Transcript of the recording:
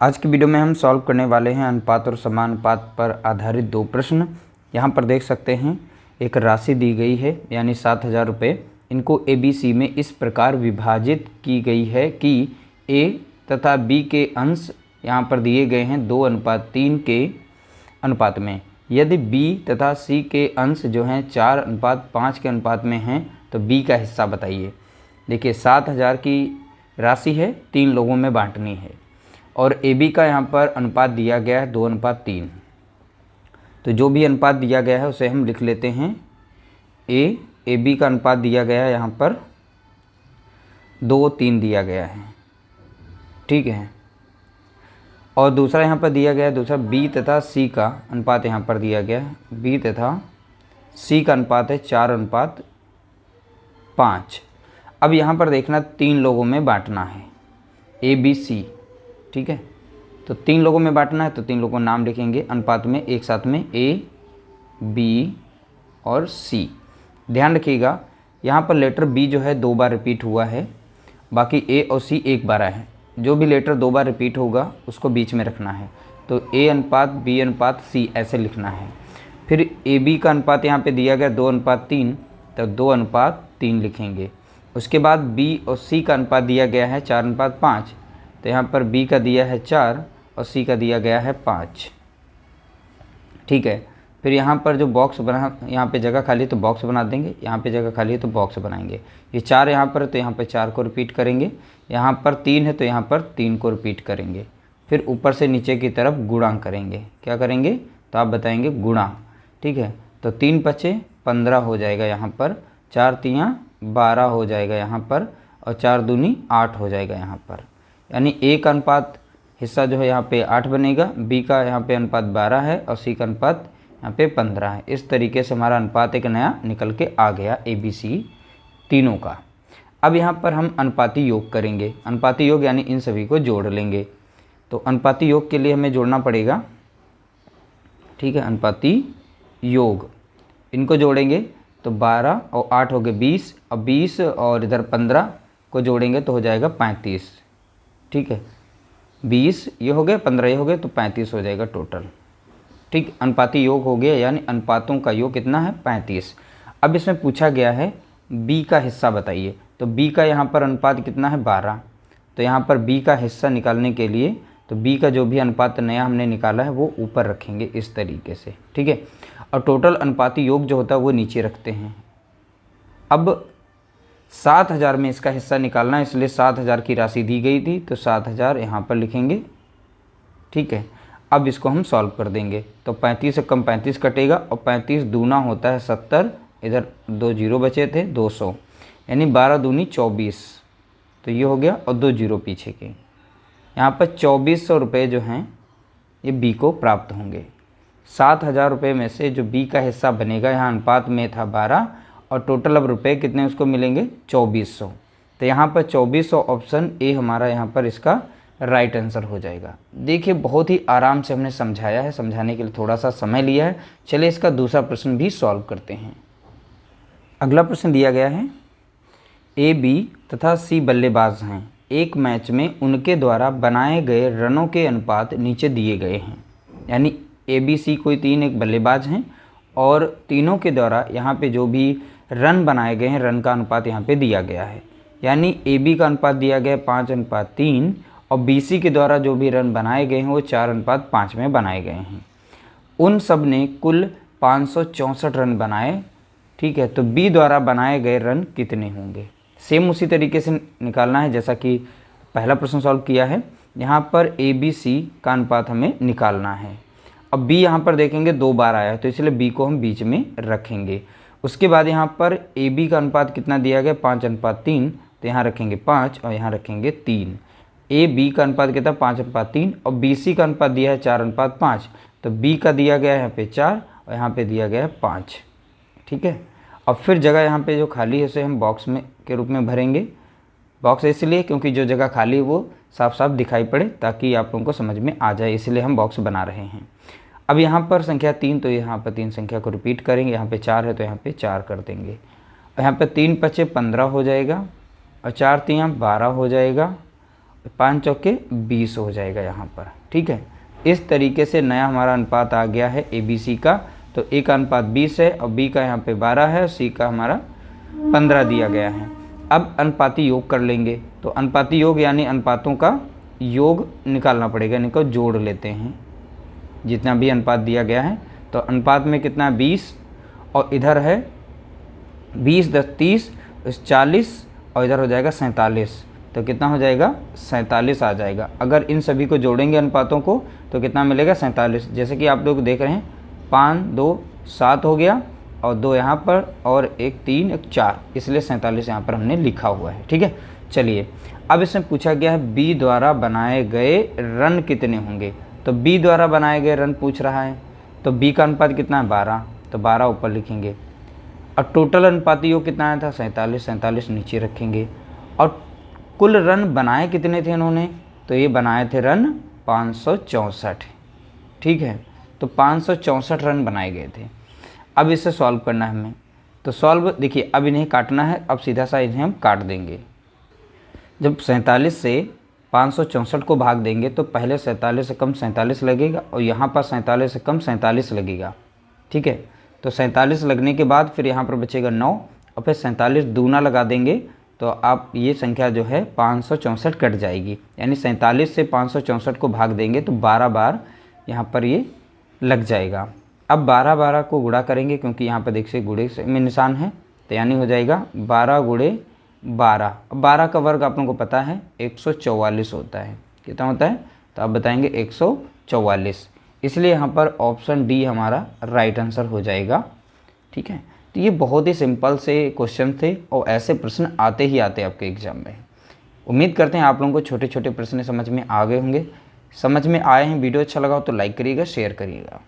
आज की वीडियो में हम सॉल्व करने वाले हैं अनुपात और समानुपात पर आधारित दो प्रश्न। यहाँ पर देख सकते हैं एक राशि दी गई है यानी 7,000 रुपये। इनको ABC में इस प्रकार विभाजित की गई है कि A तथा B के अंश यहाँ पर दिए गए हैं 2:3 के अनुपात में। यदि B तथा C के अंश जो हैं 4:5 के अनुपात में हैं तो B का हिस्सा बताइए। देखिए 7,000 की राशि है, 3 लोगों में बांटनी है और AB का यहाँ पर अनुपात दिया गया है 2:3। तो जो भी अनुपात दिया गया है उसे हम लिख लेते हैं। AB का अनुपात दिया गया है यहाँ पर 2:3 दिया गया है, ठीक है। और दूसरा यहाँ पर दिया गया है, दूसरा B तथा C का अनुपात यहाँ पर दिया गया है। B तथा C का अनुपात है 4:5। अब यहाँ पर देखना 3 लोगों में बांटना है ABC, ठीक है। तो 3 लोगों में बांटना है तो 3 लोगों का नाम लिखेंगे अनुपात में एक साथ में A, B और C। ध्यान रखिएगा यहाँ पर लेटर B जो है 2 बार रिपीट हुआ है, बाकी A और C एक बार आया है। जो भी लेटर 2 बार रिपीट होगा उसको बीच में रखना है। तो A:B:C ऐसे लिखना है। फिर AB का अनुपात यहाँ पे दिया गया 2:3, तो 2:3 लिखेंगे। उसके बाद B और C का अनुपात दिया गया है 4:5, तो यहाँ पर B का दिया है 4 और C का दिया गया है 5, ठीक है। फिर यहाँ पर जो बॉक्स बना, यहाँ पे जगह खाली है तो बॉक्स बना देंगे, यहाँ पे जगह खाली है तो बॉक्स बनाएंगे। ये 4 यहाँ पर है तो यहाँ पर 4 को रिपीट करेंगे, यहाँ पर 3 है तो यहाँ पर 3 को रिपीट करेंगे। फिर ऊपर से नीचे की तरफ गुणा करेंगे। क्या करेंगे तो आप बताएंगे गुणा, ठीक है। तो 3×5 15 हो जाएगा यहाँ पर, 4×3 12 हो जाएगा यहाँ पर और 4×2 8 हो जाएगा यहाँ पर। यानी A का अनुपात हिस्सा जो है यहाँ पे 8 बनेगा, B का यहाँ पे अनुपात 12 है और C का अनुपात यहाँ पे 15 है। इस तरीके से हमारा अनुपात एक नया निकल के आ गया ABC तीनों का। अब यहाँ पर हम अनुपाती योग करेंगे। अनुपाती योग यानी इन सभी को जोड़ लेंगे। तो अनुपाती योग के लिए हमें जोड़ना पड़ेगा, ठीक है। अनुपाती योग इनको जोड़ेंगे तो 12 और 8 हो गए 20 और 20 और इधर 15 को जोड़ेंगे तो हो जाएगा 35, ठीक है। 20 ये हो गए, 15 ये हो गए, तो 35 हो जाएगा टोटल, ठीक। अनुपाती योग हो गया यानी अनुपातों का योग कितना है 35। अब इसमें पूछा गया है B का हिस्सा बताइए। तो B का यहाँ पर अनुपात कितना है 12। तो यहाँ पर B का हिस्सा निकालने के लिए तो B का जो भी अनुपात नया हमने निकाला है वो ऊपर रखेंगे इस तरीके से, ठीक है। और टोटल अनुपाती योग जो होता है वो नीचे रखते हैं। अब 7,000 में इसका हिस्सा निकालना है, इसलिए 7,000 की राशि दी गई थी तो 7,000 यहाँ पर लिखेंगे, ठीक है। अब इसको हम सॉल्व कर देंगे तो 35 से कम 35 कटेगा और 35 दूना होता है 70, इधर 2 जीरो बचे थे 200, यानी 12×2 24। तो ये हो गया और 2 जीरो पीछे के, यहाँ पर 2400 रुपये जो हैं ये B को प्राप्त होंगे। 7,000 रुपये में से जो B का हिस्सा बनेगा, यहाँ अनुपात में था 12 और टोटल अब रुपए कितने उसको मिलेंगे 2400। तो यहाँ पर 2400 ऑप्शन A हमारा यहाँ पर इसका राइट आंसर हो जाएगा। देखिए बहुत ही आराम से हमने समझाया है, समझाने के लिए थोड़ा सा समय लिया है। चलिए इसका दूसरा प्रश्न भी सॉल्व करते हैं। अगला प्रश्न दिया गया है A, B तथा C बल्लेबाज हैं। एक मैच में उनके द्वारा बनाए गए रनों के अनुपात नीचे दिए गए हैं। यानी A, B, C कोई 3 एक बल्लेबाज हैं और तीनों के द्वारा यहाँ पे जो भी रन बनाए गए हैं रन का अनुपात यहाँ पे दिया गया है। यानी AB का अनुपात दिया गया है 5:3 और BC के द्वारा जो भी रन बनाए गए हैं वो 4:5 में बनाए गए हैं। उन सब ने कुल 564 रन बनाए, ठीक है। तो B द्वारा बनाए गए रन कितने होंगे। सेम उसी तरीके से निकालना है जैसा कि पहला प्रश्न सॉल्व किया है। यहाँ पर ABC का अनुपात हमें निकालना है। अब B यहाँ पर देखेंगे 2 बार आया है तो इसलिए B को हम बीच में रखेंगे। उसके बाद यहाँ पर AB का अनुपात कितना दिया गया 5:3, तो यहाँ रखेंगे 5 और यहाँ रखेंगे 3। AB का अनुपात कितना 5:3 और BC का अनुपात दिया है 4:5, तो B का दिया गया है यहाँ पे 4 और यहाँ पे दिया गया है 5, ठीक है। अब फिर जगह यहाँ पे जो खाली है उसे हम बॉक्स में के रूप में भरेंगे। बॉक्स इसलिए क्योंकि जो जगह खाली है वो साफ साफ दिखाई पड़े ताकि आप लोगों को समझ में आ जाए, इसलिए हम बॉक्स बना रहे हैं। अब यहाँ पर संख्या 3 तो यहाँ पर 3 संख्या को रिपीट करेंगे। यहाँ पे 4 है तो यहाँ पे 4 कर देंगे और यहाँ पे 3×5 15 हो जाएगा और 4×3 12 हो जाएगा 5 चौके 20 हो जाएगा यहाँ पर, ठीक है। इस तरीके से नया हमारा अनुपात आ गया है ABC का। तो A का अनुपात 20 है और B का यहाँ पे 12 है और C का हमारा 15 दिया गया है। अब अनुपाती योग कर लेंगे। तो अनुपाती योग यानी अनुपातों का योग निकालना पड़ेगा, इनको जोड़ लेते हैं जितना भी अनुपात दिया गया है। तो अनुपात में कितना है 20 और इधर है 20 10 30 40 और इधर हो जाएगा 47। तो कितना हो जाएगा 47 आ जाएगा। अगर इन सभी को जोड़ेंगे अनुपातों को तो कितना मिलेगा 47। जैसे कि आप लोग देख रहे हैं 5 2 7 हो गया और 2 यहाँ पर और 1 3 1 4, इसलिए 47 यहाँ पर हमने लिखा हुआ है, ठीक है। चलिए अब इसमें पूछा गया है B द्वारा बनाए गए रन कितने होंगे। तो B द्वारा बनाए गए रन पूछ रहा है। तो B का अनुपात कितना है 12, तो 12 ऊपर लिखेंगे। और टोटल अनुपाती योग कितना आया था 47, 47 नीचे रखेंगे। और कुल रन बनाए कितने थे इन्होंने, तो ये बनाए थे रन 564, ठीक है। तो 564 रन बनाए गए थे। अब इसे सॉल्व करना है हमें। तो सॉल्व देखिए, अब इन्हें काटना है, अब सीधा सा इन्हें हम काट देंगे। जब 47 से 564 को भाग देंगे तो पहले 47 से कम 47 लगेगा और यहाँ पर 47 से कम 47 लगेगा, ठीक है। तो 47 लगने के बाद फिर यहाँ पर बचेगा 9 और फिर 47 दूना लगा देंगे तो आप ये संख्या जो है 564 कट जाएगी। यानी 47 से 564 को भाग देंगे तो 12 बार यहाँ पर ये लग जाएगा। अब 12 12 को गुणा करेंगे क्योंकि यहाँ पर देखिए गुणे में निशान है, तो यानी हो जाएगा 12 गुणे 12। अब 12 का वर्ग आप लोगों को पता है 144 होता है। कितना होता है तो आप बताएंगे 144, इसलिए यहाँ पर ऑप्शन डी हमारा राइट आंसर हो जाएगा, ठीक है। तो ये बहुत ही सिंपल से क्वेश्चन थे और ऐसे प्रश्न आते ही आते आपके एग्जाम में। उम्मीद करते हैं आप लोगों को छोटे छोटे प्रश्न समझ में आ गए होंगे। समझ में आए हैं, वीडियो अच्छा लगा हो तो लाइक करिएगा, शेयर करिएगा।